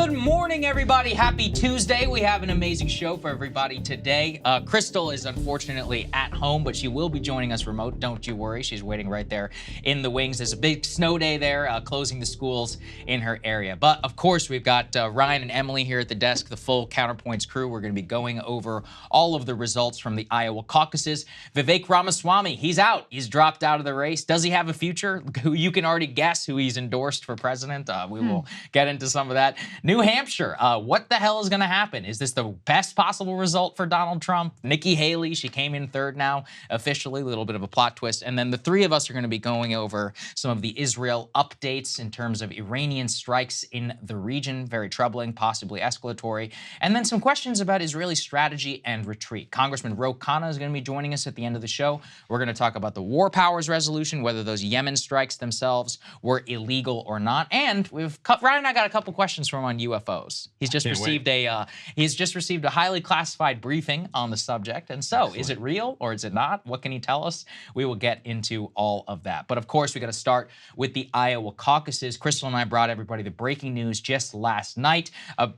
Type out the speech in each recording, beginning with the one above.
Good morning, everybody. Happy Tuesday. We have an amazing show for everybody today. Krystal is unfortunately at home, but she will be joining us remote. Don't you worry. She's waiting right there in the wings. There's a big snow day there, closing the schools in her area. But of course, we've got Ryan and Emily here at the desk, the full Counterpoints crew. We're going to be going over all of the results from the Iowa caucuses. Vivek Ramaswamy, he's out. He's dropped out of the race. Does he have a future? You can already guess who he's endorsed for president. We will get into some of that. New Hampshire, what the hell is going to happen? Is this the best possible result for Donald Trump? Nikki Haley, she came in third now, officially, a little bit of a plot twist. And then the three of us are going to be going over some of the Israel updates in terms of Iranian strikes in the region, very troubling, possibly escalatory. And then some questions about Israeli strategy and retreat. Congressman Ro Khanna is going to be joining us at the end of the show. We're going to talk about the War Powers Resolution, whether those Yemen strikes themselves were illegal or not. And Ryan and I got a couple questions from on UFOs. He's just received a highly classified briefing on the subject. And so, Excellent. Is it real or is it not? What can he tell us? We will get into all of that. But of course, we got to start with the Iowa caucuses. Krystal and I brought everybody the breaking news just last night.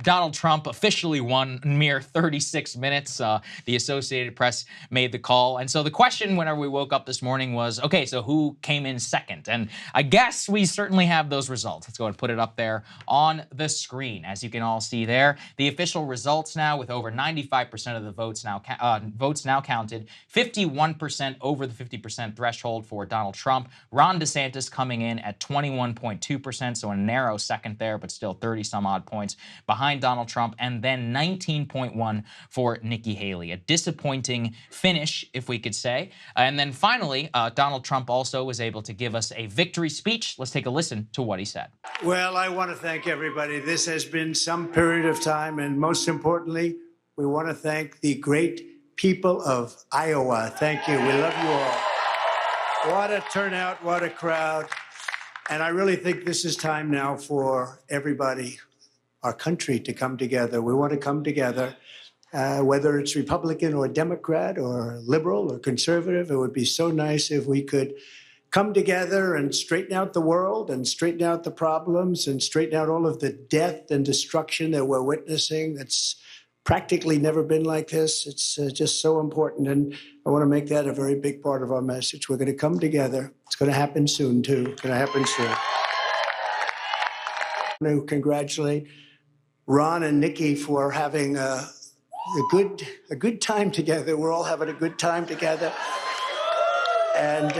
Donald Trump officially won mere 36 minutes. The Associated Press made the call. And so the question whenever we woke up this morning was, okay, so who came in second? And I guess we certainly have those results. Let's go and put it up there on the screen. As you can all see there, the official results now with over 95% of the votes now counted, 51% over the 50% threshold for Donald Trump. Ron DeSantis coming in at 21.2%, so a narrow second there, but still 30 some odd points behind Donald Trump, and then 19.1 for Nikki Haley. A disappointing finish, if we could say. And then finally, Donald Trump also was able to give us a victory speech. Let's take a listen to what he said. Well, I want to thank everybody. This has been some period of time, and most importantly, we want to thank the great people of Iowa. Thank you. We love you all. What a turnout, what a crowd. And I really think this is time now for everybody, our country, to come together. We want to come together, whether it's Republican or Democrat or liberal or conservative. It would be so nice if we could come together and straighten out the world and straighten out the problems and straighten out all of the death and destruction that we're witnessing. That's practically never been like this. It's just so important. And I want to make that a very big part of our message. We're going to come together. It's going to happen soon, too. It's going to happen soon. I want to congratulate Ron and Nikki for having a good time together. We're all having a good time together. And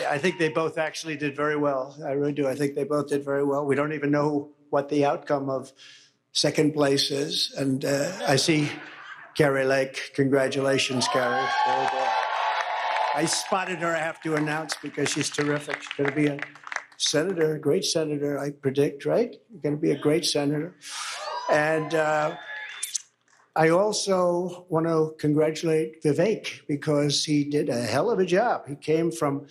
I think they both actually did very well. I really do. I think they both did very well. We don't even know what the outcome of second place is. And I see Carrie Lake. Congratulations, Carrie. Very good. I spotted her, I have to announce, because she's terrific. She's going to be a senator, a great senator, I predict, right? You're going to be a great senator. And I also want to congratulate Vivek because he did a hell of a job. He came from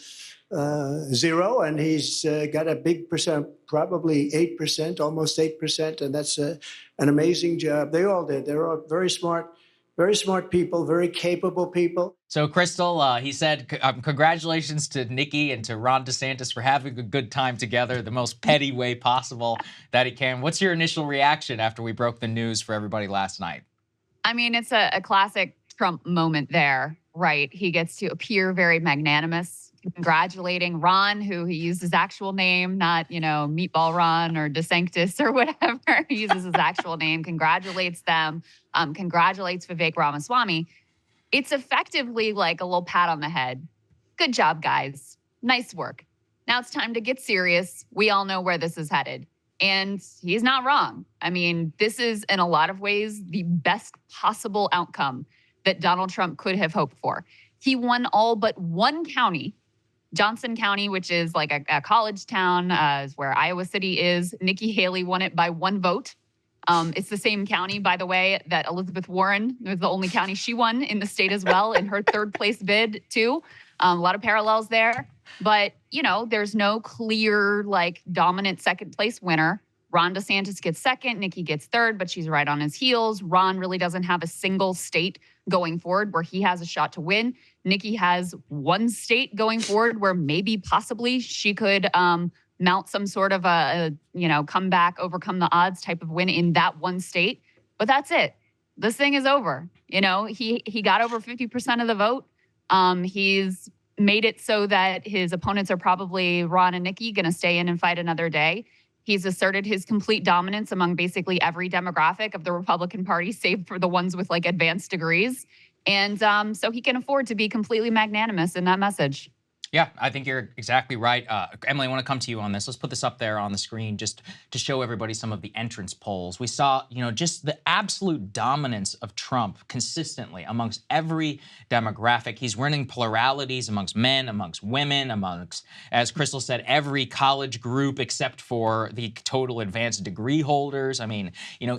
zero, and he's got a big percent, probably 8%, almost 8%, and that's an amazing job. They all did. They're all very smart people, very capable people. So, Krystal, he said, congratulations to Nikki and to Ron DeSantis for having a good time together, the most petty way possible that he can. What's your initial reaction after we broke the news for everybody last night? I mean, it's a classic Trump moment there, right? He gets to appear very magnanimous, congratulating Ron, who he used his actual name, not, Meatball Ron or DeSanctis or whatever. He uses his actual name, congratulates them, congratulates Vivek Ramaswamy. It's effectively like a little pat on the head. Good job, guys. Nice work. Now it's time to get serious. We all know where this is headed. And he's not wrong. I mean, this is in a lot of ways the best possible outcome that Donald Trump could have hoped for. He won all but one county, Johnson County, which is like a college town, is where Iowa City is. Nikki Haley won it by one vote. It's the same county, by the way, that Elizabeth Warren was the only county she won in the state as well in her third place bid, too. A lot of parallels there. But, there's no clear, dominant second place winner. Ron DeSantis gets second, Nikki gets third, but she's right on his heels. Ron really doesn't have a single state going forward where he has a shot to win. Nikki has one state going forward where maybe possibly she could mount some sort of a come back, overcome the odds type of win in that one state. But that's it. This thing is over. He got over 50% of the vote. He's made it so that his opponents are probably Ron and Nikki going to stay in and fight another day. He's asserted his complete dominance among basically every demographic of the Republican Party, save for the ones with like advanced degrees. And so he can afford to be completely magnanimous in that message. Yeah, I think you're exactly right. Emily, I want to come to you on this. Let's put this up there on the screen just to show everybody some of the entrance polls. We saw, just the absolute dominance of Trump consistently amongst every demographic. He's winning pluralities amongst men, amongst women, amongst, as Krystal said, every college group except for the total advanced degree holders. I mean,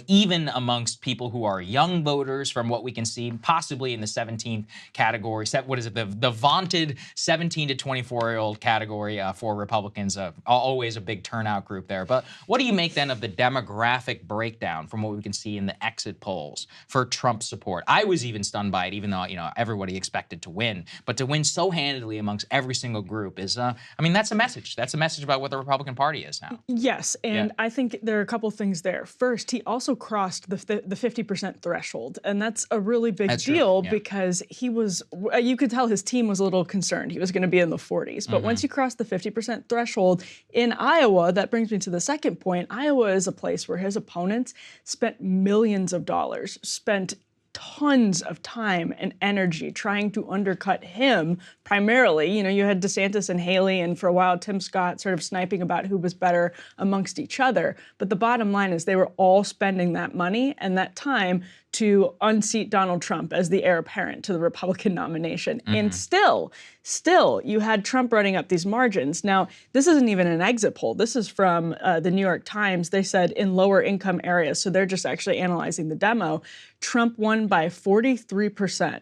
even amongst people who are young voters, from what we can see, possibly in the 17th category. What is it? The vaunted 17 to 24-year-old category for Republicans, always a big turnout group there. But what do you make then of the demographic breakdown from what we can see in the exit polls for Trump support? I was even stunned by it, even though, everybody expected to win. But to win so handily amongst every single group is, that's a message. That's a message about what the Republican Party is now. Yes, and I think there are a couple things there. First, he also crossed the 50% threshold, and that's a really big deal because he was, you could tell his team was a little concerned. He was going to be in the 40s. But once you cross the 50% threshold in Iowa, that brings me to the second point. Iowa is a place where his opponents spent millions of dollars, spent tons of time and energy trying to undercut him primarily. You had DeSantis and Haley, and for a while Tim Scott sort of sniping about who was better amongst each other. But the bottom line is they were all spending that money and that time to unseat Donald Trump as the heir apparent to the Republican nomination. And still, you had Trump running up these margins. Now, this isn't even an exit poll. This is from the New York Times. They said in lower income areas, so they're just actually analyzing the demo, Trump won by 43%.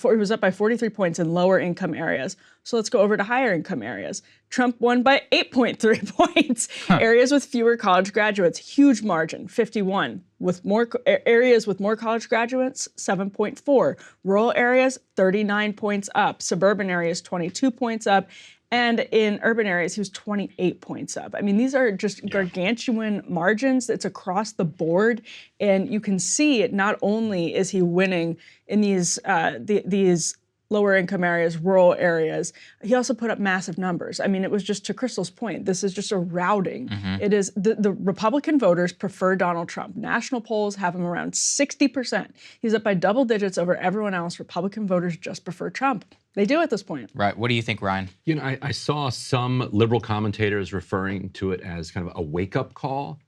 He was up by 43 points in lower income areas. So let's go over to higher income areas. Trump won by 8.3 points. Areas with fewer college graduates, huge margin, 51. With more areas with more college graduates, 7.4. Rural areas, 39 points up. Suburban areas, 22 points up. And in urban areas, he was 28 points up. I mean, these are just gargantuan margins. It's across the board. And you can see it, not only is he winning in these lower income areas, rural areas, he also put up massive numbers. I mean, it was just to Krystal's point, this is just a routing. It is the Republican voters prefer Donald Trump. National polls have him around 60%. He's up by double digits over everyone else. Republican voters just prefer Trump. They do at this point. Right. What do you think, Ryan? I saw some liberal commentators referring to it as kind of a wake-up call,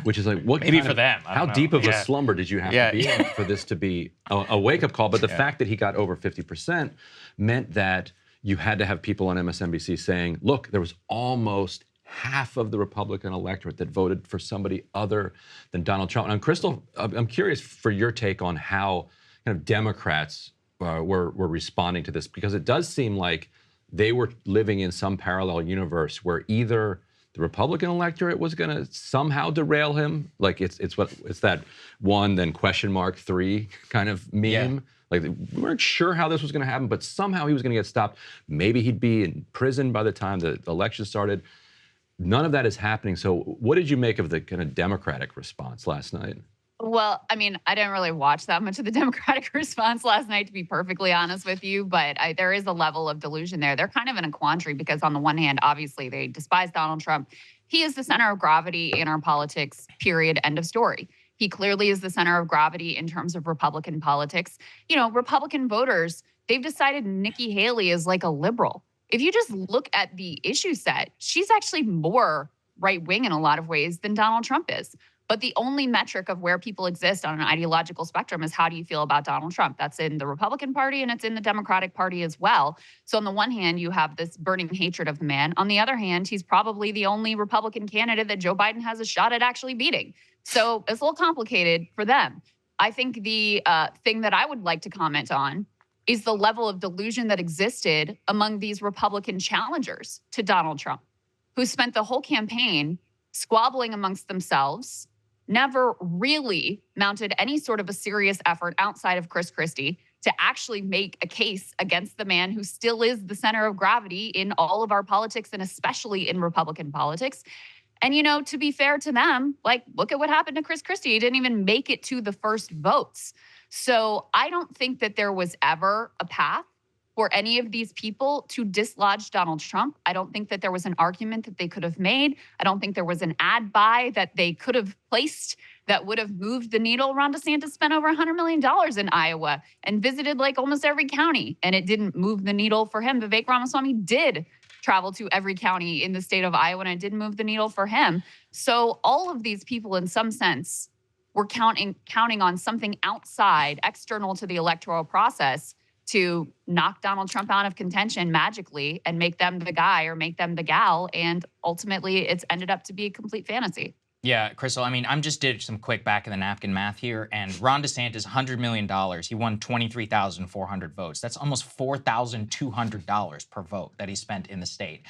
which is like, what maybe for them. How deep of a slumber did you have to be in for this to be a wake-up call? But the fact that he got over 50% meant that you had to have people on MSNBC saying, look, there was almost half of the Republican electorate that voted for somebody other than Donald Trump. And Krystal, I'm curious for your take on how kind of Democrats were responding to this, because it does seem like they were living in some parallel universe where either the Republican electorate was going to somehow derail him, like it's that one then question mark 3 kind of meme. Like, we weren't sure how this was going to happen, but somehow he was going to get stopped. Maybe he'd be in prison by the time the election started. None of that is happening. So what did you make of the kind of Democratic response last night? Well, I mean, I didn't really watch that much of the Democratic response last night, to be perfectly honest with you, but there is a level of delusion there. They're kind of in a quandary because on the one hand, obviously, they despise Donald Trump. He is the center of gravity in our politics, period, end of story. He clearly is the center of gravity in terms of Republican politics. Republican voters, they've decided Nikki Haley is like a liberal. If you just look at the issue set, she's actually more right-wing in a lot of ways than Donald Trump is. But the only metric of where people exist on an ideological spectrum is how do you feel about Donald Trump? That's in the Republican Party and it's in the Democratic Party as well. So on the one hand, you have this burning hatred of the man. On the other hand, he's probably the only Republican candidate that Joe Biden has a shot at actually beating. So it's a little complicated for them. I think the thing that I would like to comment on is the level of delusion that existed among these Republican challengers to Donald Trump, who spent the whole campaign squabbling amongst themselves, never really mounted any sort of a serious effort outside of Chris Christie to actually make a case against the man who still is the center of gravity in all of our politics and especially in Republican politics. And, you know, to be fair to them, like, look at what happened to Chris Christie. He didn't even make it to the first votes. So I don't think that there was ever a path for any of these people to dislodge Donald Trump. I don't think that there was an argument that they could have made. I don't think there was an ad buy that they could have placed that would have moved the needle. Ron DeSantis spent over $100 million in Iowa and visited like almost every county, and it didn't move the needle for him. Vivek Ramaswamy did travel to every county in the state of Iowa, and it didn't move the needle for him. So all of these people, in some sense, were counting on something outside, external to the electoral process, to knock Donald Trump out of contention magically and make them the guy or make them the gal. And ultimately, it's ended up to be a complete fantasy. Yeah, Krystal, I mean, I'm just did some quick back of the napkin math here, and Ron DeSantis, $100 million. He won 23,400 votes. That's almost $4,200 per vote that he spent in the state.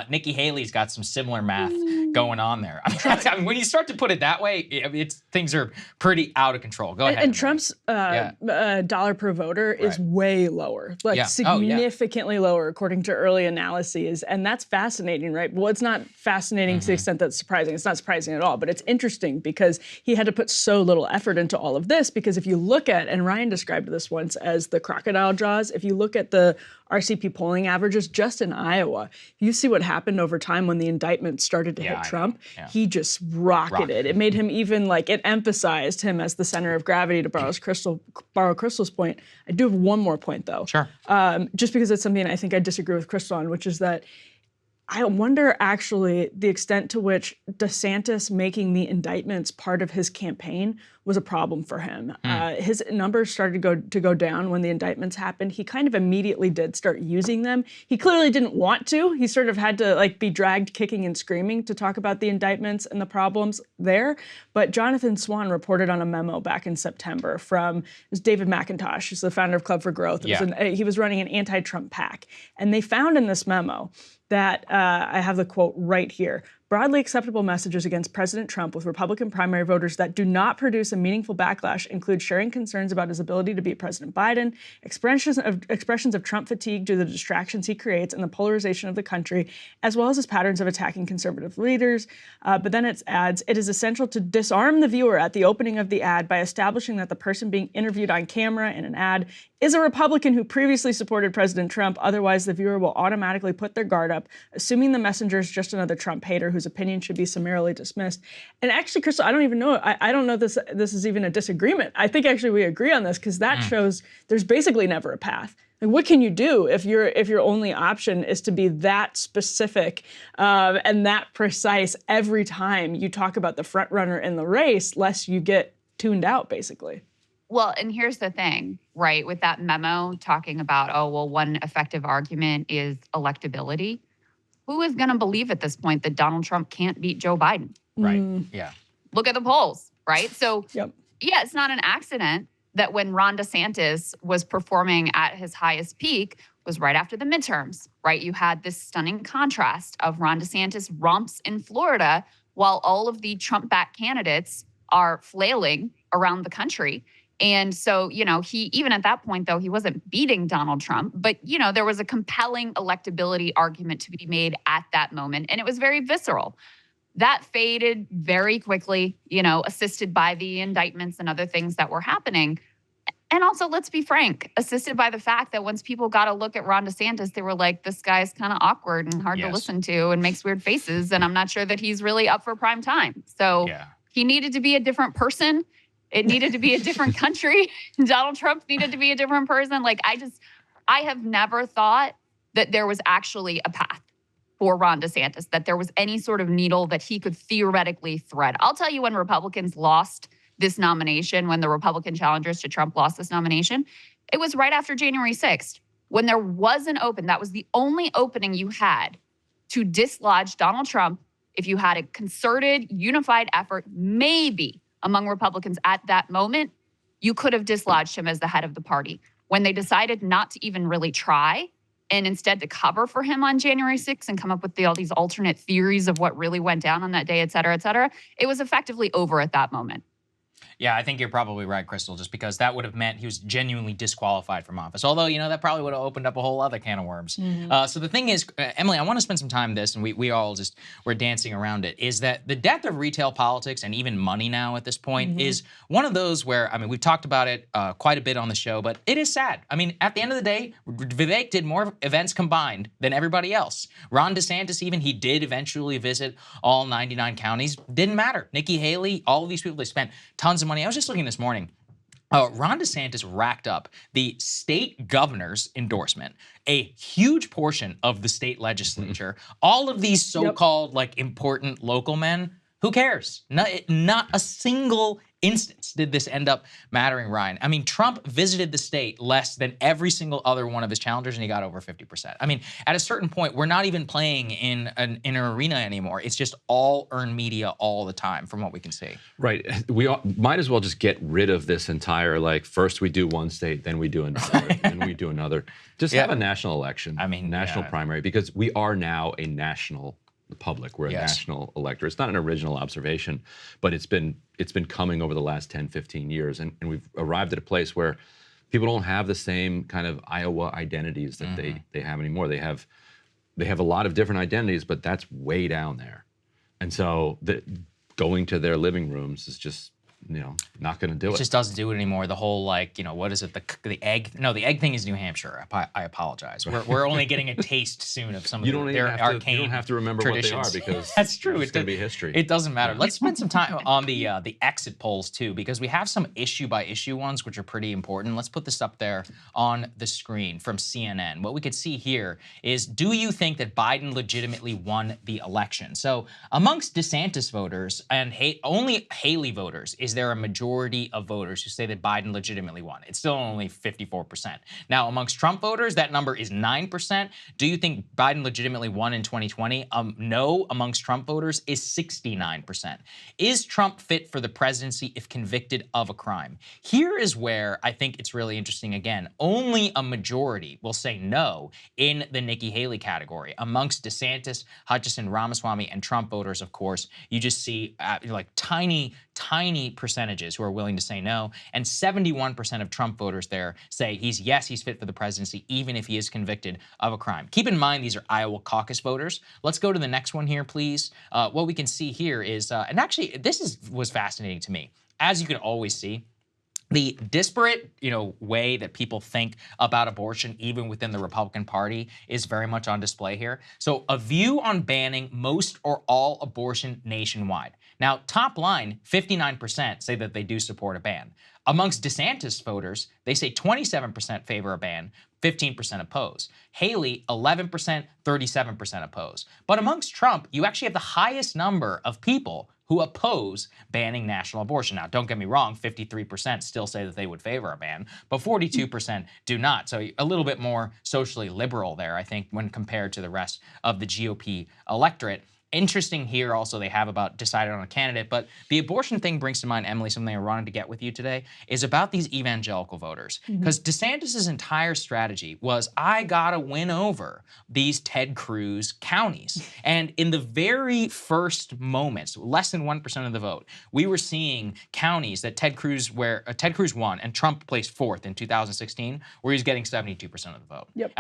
Nikki Haley's got some similar math going on there. I mean, when you start to put it that way, things are pretty out of control. Go ahead. And Trump's dollar per voter is way lower, like significantly lower, according to early analyses. And that's fascinating, right? Well, it's not fascinating to the extent that's surprising. It's not surprising at all. But it's interesting because he had to put so little effort into all of this, because if you look at, and Ryan described this once as the crocodile jaws, if you look at the RCP polling averages just in Iowa, you see what happened over time when the indictment started to hit Trump. He just rocketed. It made him even it emphasized him as the center of gravity, to borrow Krystal's point. I do have one more point though. Sure. Just because it's something I think I disagree with Krystal on, which is that I wonder actually the extent to which DeSantis making the indictments part of his campaign was a problem for him. His numbers started to go down when the indictments happened. He kind of immediately did start using them. He clearly didn't want to. He sort of had to be dragged kicking and screaming to talk about the indictments and the problems there. But Jonathan Swan reported on a memo back in September from David McIntosh, who's the founder of Club for Growth. He was running an anti-Trump PAC. And they found in this memo that, I have the quote right here, broadly acceptable messages against President Trump with Republican primary voters that do not produce a meaningful backlash include sharing concerns about his ability to beat President Biden, expressions of Trump fatigue due to the distractions he creates and the polarization of the country, as well as his patterns of attacking conservative leaders. But then it adds, it is essential to disarm the viewer at the opening of the ad by establishing that the person being interviewed on camera in an ad is a Republican who previously supported President Trump. Otherwise, the viewer will automatically put their guard up, assuming the messenger is just another Trump hater whose opinion should be summarily dismissed. And actually, Krystal, I don't even know. I don't know this is even a disagreement. I think actually we agree on this, because that shows there's basically never a path. Like, what can you do if your only option is to be that specific and that precise every time you talk about the front runner in the race, lest you get tuned out, basically? Well, and here's the thing, right? With that memo talking about, one effective argument is electability. Who is going to believe at this point that Donald Trump can't beat Joe Biden? Right. Yeah. Look at the polls, right? So, yeah, it's not an accident that when Ron DeSantis was performing at his highest peak was right after the midterms, right? You had this stunning contrast of Ron DeSantis romps in Florida while all of the Trump-backed candidates are flailing around the country. And so, he, even at that point, though, he wasn't beating Donald Trump, but, there was a compelling electability argument to be made at that moment. And it was very visceral. That faded very quickly, assisted by the indictments and other things that were happening. And also, let's be frank, assisted by the fact that once people got a look at Ron DeSantis, they were like, this guy's kind of awkward and hard to listen to and makes weird faces. And I'm not sure that he's really up for prime time. So he needed to be a different person. It needed to be a different country. Donald Trump needed to be a different person. I have never thought that there was actually a path for Ron DeSantis, that there was any sort of needle that he could theoretically thread. I'll tell you, when Republicans lost this nomination, when the Republican challengers to Trump lost this nomination, it was right after January 6th, when there was an open. That was the only opening you had to dislodge Donald Trump. If you had a concerted, unified effort, maybe among Republicans at that moment, you could have dislodged him as the head of the party. When they decided not to even really try and instead to cover for him on January 6th and come up with all these alternate theories of what really went down on that day, et cetera, it was effectively over at that moment. Yeah, I think you're probably right, Krystal, just because that would have meant he was genuinely disqualified from office. Although, that probably would have opened up a whole other can of worms. So the thing is, Emily, I want to spend some time on this, and we all just, we're dancing around it, is that the death of retail politics and even money now at this point is one of those where, we've talked about it quite a bit on the show, but it is sad. At the end of the day, Vivek did more events combined than everybody else. Ron DeSantis, even, he did eventually visit all 99 counties. Didn't matter. Nikki Haley, all of these people, they spent tons of money. I was just looking this morning. Ron DeSantis racked up the state governor's endorsement, a huge portion of the state legislature, all of these so-called important local men. Who cares? Not a single instance did this end up mattering, Ryan. Trump visited the state less than every single other one of his challengers, and he got over 50%. At a certain point, we're not even playing in an arena anymore. It's just all earned media all the time, from what we can see. Right. We might as well just get rid of this entire, first we do one state, then we do another, then we do another. Just have a national election, national primary, because we are now a national public. We're a national electorate. It's not an original observation, but it's been coming over the last 10, 15 years. And we've arrived at a place where people don't have the same kind of Iowa identities that they have anymore. They have a lot of different identities, but that's way down there. And so going to their living rooms is just, not going to do it. It just doesn't do it anymore. The whole, what is it? The egg? No, the egg thing is New Hampshire. I apologize. We're only getting a taste soon of some of their arcane. You don't have to remember traditions. What they are, because that's true. It's going to be history. It doesn't matter. Let's spend some time on the exit polls too, because we have some issue by issue ones which are pretty important. Let's put this up there on the screen from CNN. What we could see here is: do you think that Biden legitimately won the election? So amongst DeSantis voters and only Haley voters, is there a majority of voters who say that Biden legitimately won? It's still only 54%. Now, amongst Trump voters, that number is 9%. Do you think Biden legitimately won in 2020? No, amongst Trump voters, is 69%. Is Trump fit for the presidency if convicted of a crime? Here is where I think it's really interesting. Again, only a majority will say no in the Nikki Haley category. Amongst DeSantis, Hutchinson, Ramaswamy, and Trump voters, of course, you just see tiny percentages who are willing to say no, and 71% of Trump voters there say he's fit for the presidency even if he is convicted of a crime. Keep in mind, these are Iowa caucus voters. Let's go to the next one here, please. What we can see here is, and actually this was fascinating to me. As you can always see, the disparate, way that people think about abortion, even within the Republican Party, is very much on display here. So, a view on banning most or all abortion nationwide. Now, top line, 59% say that they do support a ban. Amongst DeSantis voters, they say 27% favor a ban, 15% oppose. Haley, 11%, 37% oppose. But amongst Trump, you actually have the highest number of people who oppose banning national abortion. Now, don't get me wrong, 53% still say that they would favor a ban, but 42% do not. So a little bit more socially liberal there, I think, when compared to the rest of the GOP electorate. Interesting here also they have about decided on a candidate, but the abortion thing brings to mind, Emily, something I wanted to get with you today, is about these evangelical voters. Because DeSantis' entire strategy was, I gotta win over these Ted Cruz counties. And in the very first moments, less than 1% of the vote, we were seeing counties that Ted Cruz won and Trump placed fourth in 2016, where he's getting 72% of the vote. Yep.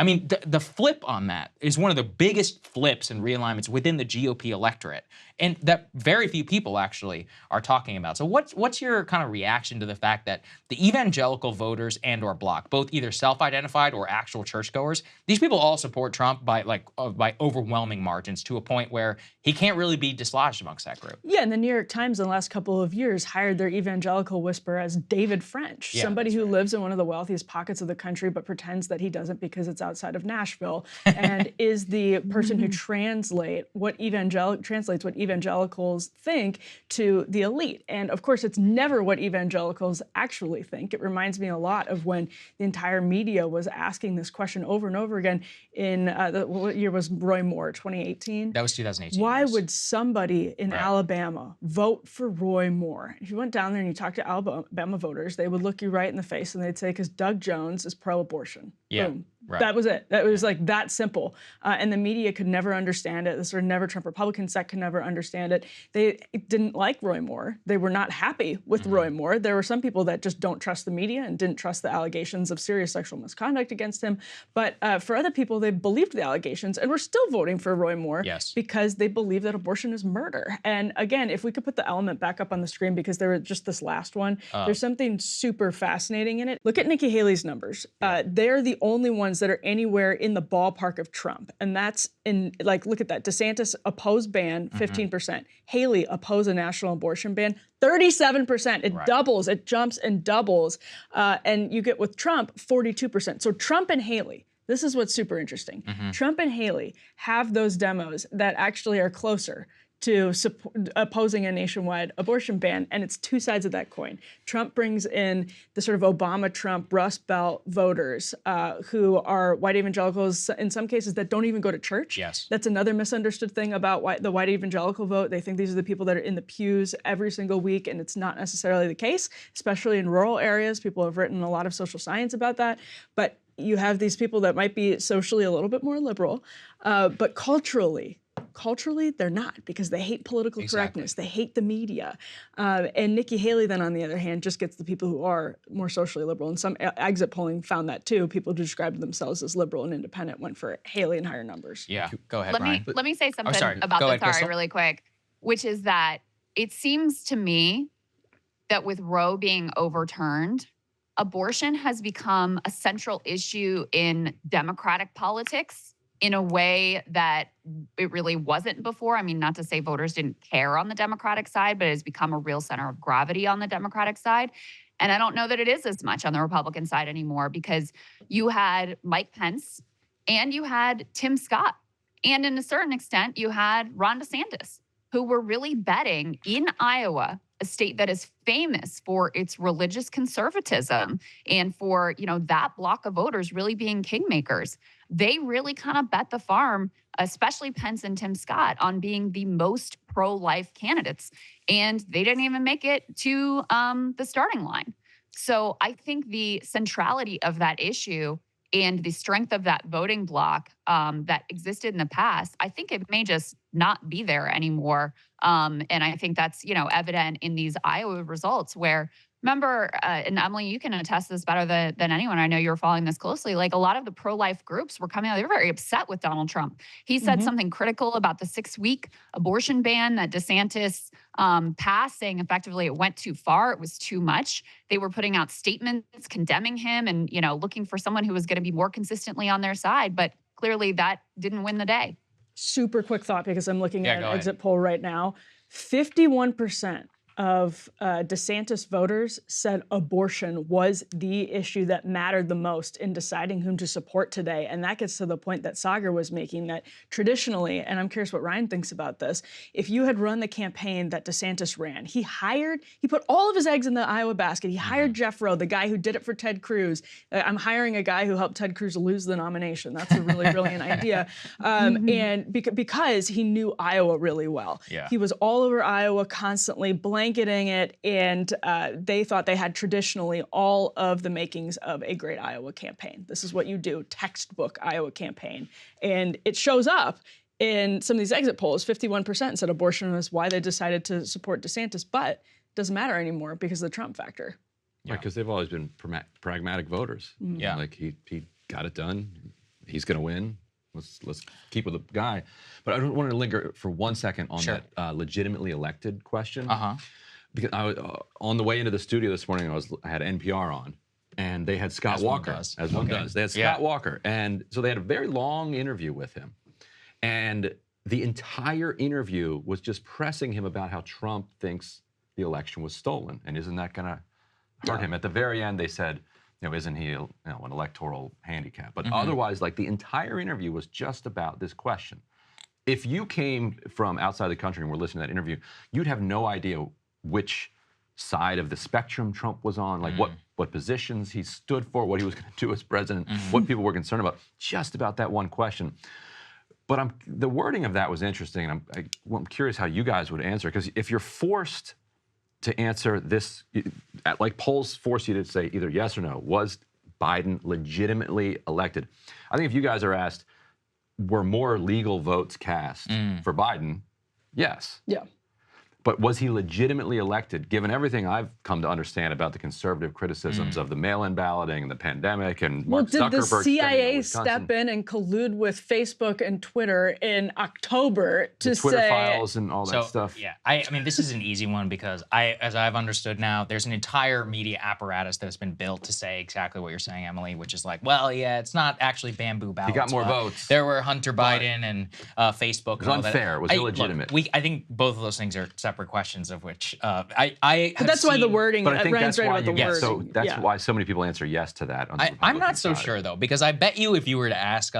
The flip on that is one of the biggest flips and realignments within the GOP electorate, and that very few people actually are talking about. So what's your kind of reaction to the fact that the evangelical voters and or bloc, both either self-identified or actual churchgoers, these people all support Trump by overwhelming margins, to a point where he can't really be dislodged amongst that group? Yeah, and the New York Times in the last couple of years hired their evangelical whisperer as David French, somebody who lives in one of the wealthiest pockets of the country but pretends that he doesn't because it's outside of Nashville, and is the person who translates what evangelicals think to the elite. And of course, it's never what evangelicals actually think. It reminds me a lot of when the entire media was asking this question over and over again in, what year was Roy Moore, 2018? That was 2018. Why would somebody in Alabama vote for Roy Moore? If you went down there and you talked to Alabama voters, they would look you right in the face and they'd say, because Doug Jones is pro-abortion. Yeah. Boom. Right. That was it. That was like that simple. And the media could never understand it. The sort of never Trump Republican sect could never understand it. They didn't like Roy Moore. They were not happy with Roy Moore. There were some people that just don't trust the media and didn't trust the allegations of serious sexual misconduct against him. But for other people, they believed the allegations and were still voting for Roy Moore because they believe that abortion is murder. And again, if we could put the element back up on the screen, because there was just this last one, there's something super fascinating in it. Look at Nikki Haley's numbers. They're the only ones that are anywhere in the ballpark of Trump. And that's in, like, look at that. DeSantis oppose ban, 15%. Haley oppose a national abortion ban, 37%. It doubles, it jumps and doubles. And you get with Trump, 42%. So Trump and Haley, this is what's super interesting. Trump and Haley have those demos that actually are closer to opposing a nationwide abortion ban, and it's two sides of that coin. Trump brings in the sort of Obama-Trump Rust Belt voters who are white evangelicals, in some cases that don't even go to church. That's another misunderstood thing about the white evangelical vote. They think these are the people that are in the pews every single week, and it's not necessarily the case, especially in rural areas. People have written a lot of social science about that, but you have these people that might be socially a little bit more liberal, but culturally, they're not, because they hate political correctness. They hate the media. And Nikki Haley, then, on the other hand, just gets the people who are more socially liberal. And some exit polling found that, too. People who described themselves as liberal and independent went for Haley in higher numbers. Yeah, go ahead, Let me say something about this, really quick, which is that it seems to me that with Roe being overturned, abortion has become a central issue in Democratic politics in a way that it really wasn't before. I mean, not to say voters didn't care on the Democratic side, but it has become a real center of gravity on the Democratic side. And I don't know that it is as much on the Republican side anymore, because you had Mike Pence and you had Tim Scott. And in a certain extent, you had Ron DeSantis, who were really betting in Iowa, a state that is famous for its religious conservatism and for, that block of voters really being kingmakers. They really kind of bet the farm, especially Pence and Tim Scott, on being the most pro-life candidates. And they didn't even make it to the starting line. So I think the centrality of that issue and the strength of that voting bloc that existed in the past, I think it may just not be there anymore. And I think that's, evident in these Iowa results where, remember, and Emily, you can attest this better than anyone. I know you're following this closely. Like, a lot of the pro-life groups were coming out. They were very upset with Donald Trump. He said something critical about the 6-week abortion ban that DeSantis passed, saying effectively it went too far. It was too much. They were putting out statements condemning him and, looking for someone who was going to be more consistently on their side. But clearly that didn't win the day. Super quick thought, because I'm looking at an exit poll right now. 51% of DeSantis voters said abortion was the issue that mattered the most in deciding whom to support today. And that gets to the point that Saagar was making, that traditionally, and I'm curious what Ryan thinks about this, if you had run the campaign that DeSantis ran, he put all of his eggs in the Iowa basket. He hired Jeff Rowe, the guy who did it for Ted Cruz. I'm hiring a guy who helped Ted Cruz lose the nomination. That's a really brilliant idea. And because he knew Iowa really well. He was all over Iowa constantly, blanketing it, and they thought they had traditionally all of the makings of a great Iowa campaign. This is what you do, textbook Iowa campaign. And it shows up in some of these exit polls. 51% said abortion was why they decided to support DeSantis, but it doesn't matter anymore because of the Trump factor. Right, because they've always been pragmatic voters. Like, he got it done. He's going to win. Let's keep with the guy. But I don't want to linger for 1 second on that legitimately elected question. Because I was, on the way into the studio this morning, I had NPR on, and they had Scott Walker, as one does. They had Scott Walker, and so they had a very long interview with him. And the entire interview was just pressing him about how Trump thinks the election was stolen, and isn't that going to hurt him? At the very end, they said, isn't he an electoral handicap? But otherwise, like, the entire interview was just about this question. If you came from outside the country and were listening to that interview, you'd have no idea which side of the spectrum Trump was on, like what positions he stood for, what he was going to do as president, what people were concerned about, just about that one question. But the wording of that was interesting, and I'm curious how you guys would answer, because if you're forced to answer this, like polls force you to say either yes or no, was Biden legitimately elected? I think if you guys are asked, were more legal votes cast for Biden? Yes. Yeah. But was he legitimately elected, given everything I've come to understand about the conservative criticisms of the mail-in balloting and the pandemic and Mark Zuckerberg? Did the CIA Wisconsin? step in and collude with Facebook and Twitter in October to the Twitter say files and all that stuff? Yeah, I mean, this is an easy one because as I've understood now, there's an entire media apparatus that's been built to say exactly what you're saying, Emily, which is like, well, yeah, it's not actually bamboo ballots. He got more votes. There were Hunter Biden and Facebook. It was unfair. It was illegitimate. I think both of those things are separate questions of which I But that's why the wording. But I think that's why why so many people answer yes to that. On the I'm not so sure though, because I bet you if you were to ask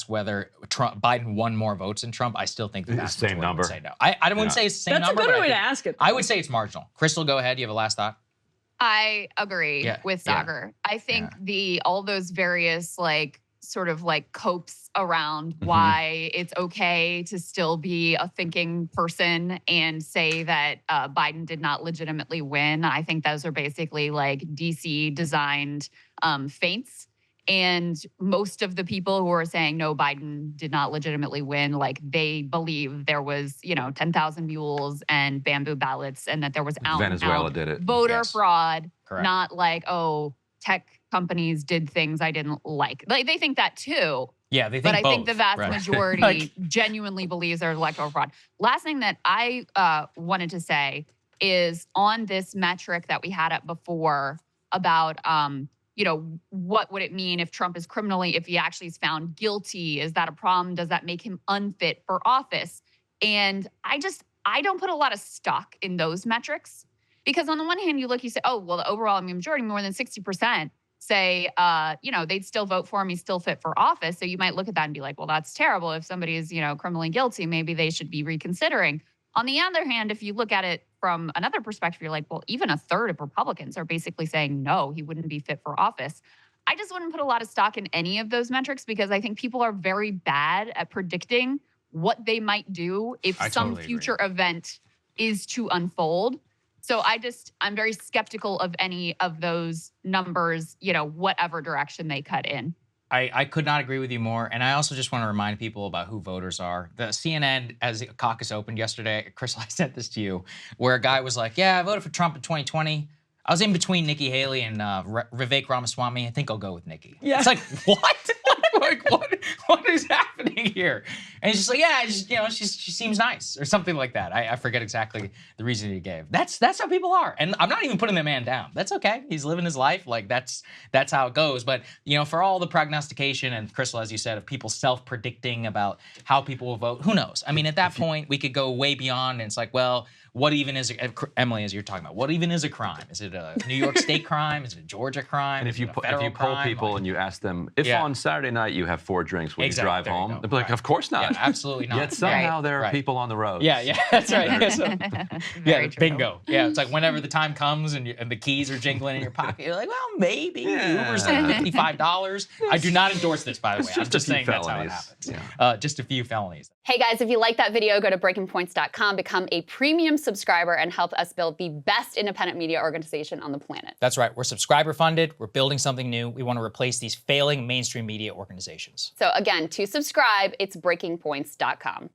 whether Biden won more votes than Trump, I still think the vast majority would say no. I wouldn't say it's the same number. That's a better way to ask it. I would say it's marginal. Krystal, go ahead. You have a last thought? I agree with Saagar. I think all those various sort of copes around why it's okay to still be a thinking person and say that Biden did not legitimately win. I think those are basically DC designed feints. And most of the people who are saying, no, Biden did not legitimately win, they believe there was, 10,000 mules and bamboo ballots and that there was Venezuela did it. Voter fraud, Correct. not tech companies did things I didn't like. They think that too. Yeah, they think But I both, think the vast right? majority genuinely believes there's electoral fraud. Last thing that I wanted to say is on this metric that we had up before about, what would it mean if Trump is if he actually is found guilty? Is that a problem? Does that make him unfit for office? And I don't put a lot of stock in those metrics because on the one hand, you say, oh, well, the overall majority, more than 60%, say, they'd still vote for him. He's still fit for office. So you might look at that and be like, well, that's terrible. If somebody is, criminally guilty, maybe they should be reconsidering. On the other hand, if you look at it from another perspective, you're like, well, even a third of Republicans are basically saying, no, he wouldn't be fit for office. I just wouldn't put a lot of stock in any of those metrics because I think people are very bad at predicting what they might do if some future event is to unfold. So I'm very skeptical of any of those numbers, whatever direction they cut in. I could not agree with you more. And I also just want to remind people about who voters are. The CNN, as the caucus opened yesterday, Krystal, I sent this to you, where a guy was like, yeah, I voted for Trump in 2020. I was in between Nikki Haley and Vivek Ramaswamy. I think I'll go with Nikki. Yeah. It's like, what? What is happening here? And he's just like, yeah, she seems nice or something like that. I forget exactly the reason he gave. That's how people are. And I'm not even putting the man down. That's okay. He's living his life. That's how it goes. But, for all the prognostication and Krystal, as you said, of people self-predicting about how people will vote, who knows? I mean, at that point, we could go way beyond and it's like, well, what even is, Emily, as you're talking about, what even is a crime? Is it a New York State crime? Is it a Georgia crime? And if you poll people and you ask them, if on Saturday night you have 4 drinks when you drive home, they'll be like, of course not. Yeah, absolutely not. Yet somehow there are people on the road. Yeah, that's right. Bingo. Yeah, it's like whenever the time comes and the keys are jingling in your pocket, you're like, well, maybe. Uber's like $55. I do not endorse this, by the way. I'm just saying that's how it happens. Yeah. Just a few felonies. Hey guys, if you like that video, go to breakingpoints.com, become a premium subscriber, and help us build the best independent media organization on the planet. That's right. We're subscriber funded. We're building something new. We want to replace these failing mainstream media organizations. So again, to subscribe, it's breakingpoints.com.